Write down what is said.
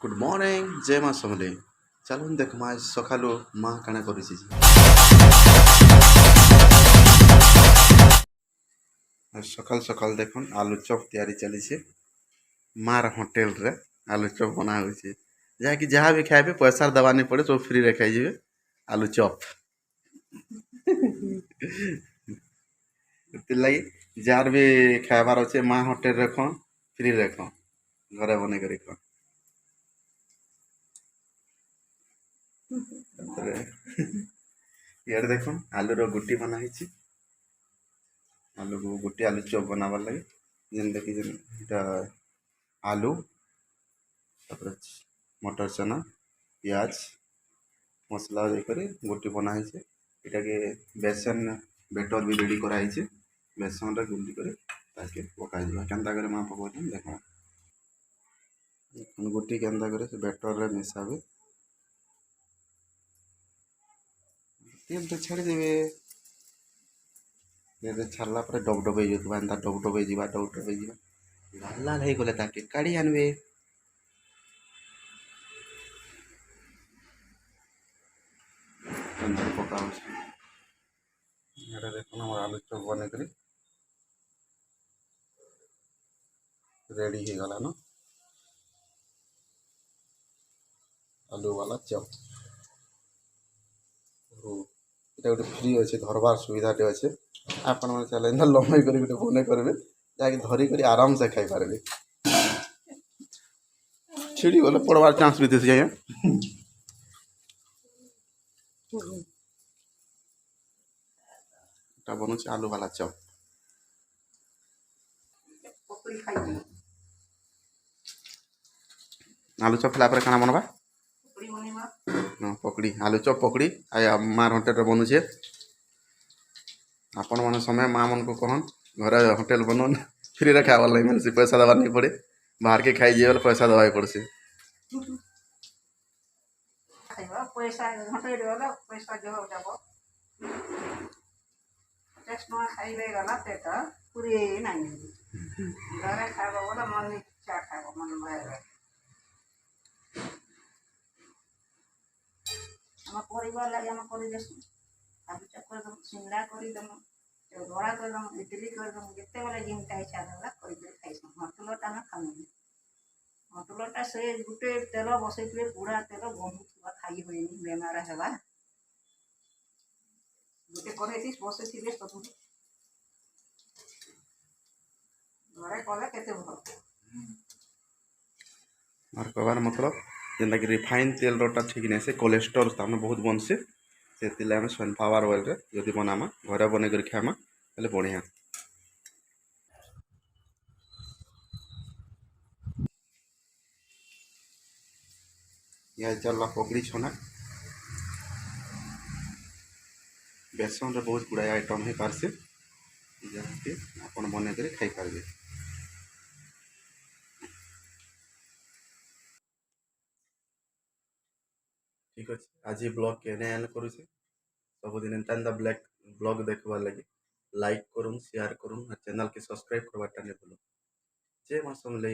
Good morning जय माँ समले। चलो देख माँ सकालू माँ काना करुछि सकाल सकाल देखन आलू चॉप तैयारी चली छे मार होटल रे आलू चॉप बना होछि जाकि जहाँ भी खाइबे पैसा दवा नहीं पड़े सब फ्री रे खाइ जेबे आलू चॉप तिर लगी जार भी खाइबार अच्छे माँ होटल रे खो फ्री रे खो घरे बने करी खो इधर देखो आलू रो गुटी बना है आलू को गोटे आलू चॉप बनाबार लगे जेन देखी जेन इटा आलू तापर मटर चना प्याज मसला देकर गोटी बना है इटा के बेसन बेटर भी रेडी करा है बेसन रे गुंडी करे ताके पका दिबा केनता करे मां पकोछन देखो गोटी केनता करे से बेटर रे मिसाबे तेल तो छाड़ी देबे छाड़ला पर डब जाता एंता डब जा लाल लाल हो गले ताके काढ़ी आनबे पका देखो हमार आलू चॉप बने करी रेडी हो गला न आलू वाला चॉप এটা গোটে ফ্রি আছে ধরবার সুবিধাଟେ আছে ଆପଣମାନେ ଚାହିଁଲେ ଏନ୍ତା ଲମ୍ବାଇ କରି ଗୋଟେ ବନେଇ କରିବେ ଯାହାକି ଧରିକରି ଆରାମସେ ଖାଇପାରିବେ ଛିଡ଼ି ଗଲେ ପଡ଼ବାର ଚାନ୍ସ ବି ଥିସି ଆଜ୍ଞା এটা ବନୁଛି ଆଲୁ ବାଲା ଚପ୍ आलू चप खिला काना बनवा पकड़ी आलू चप पकड़ी आया मार होटेल बनुचे आपण मन समय माँ मन को कहन घर होटेल बनन फ्री रे खावा लगे मन से पैसा दवा नहीं पड़े बाहर के खाई जे पैसा दवा पड़से पैसा होटेल वाला पैसा जो जाबो टेस्ट में खाइबे गला पेट पूरी नहीं घरे खाबो बोला मन इच्छा खाबो मन भर हम परिवार लगे हम कर देसु आलू चप कर दम सिंगड़ा कर दम बड़ा कर दम इडली कर दम जिते वाला जिनता इच्छा होला कर दे खाइसु मतलटा ना खानु मतलटा से गुटे तेल बसैते पूरा तेल बहुत खाई होइनी बेमार हेबा गुटे करे बसैथिबे सब घरे कले केते भल और कहबार मतलब जेनता कि रिफाइन तेल रोटा ठीक नहीं से कोलेस्ट्रोल तामने बहुत बनसे से आम सनफ्लावर ऑयल रे जदि बनामा घरे बने कर खामा ताले बढ़िया या चलला पकड़ी छना बेसन रे बहुत गुड़ा आइटम है पारसे जहाँकि आपन बने कर खाई पारबे ठीक अच्छे आज ब्लॉग के एंड करुचे सबुदिन एंता ब्लैक ब्लॉग देखबार लगे लाइक करूँ शेयर करूँ और चैनल के सब्सक्राइब करवाटा नहीं भूलूँ जय माँ समले।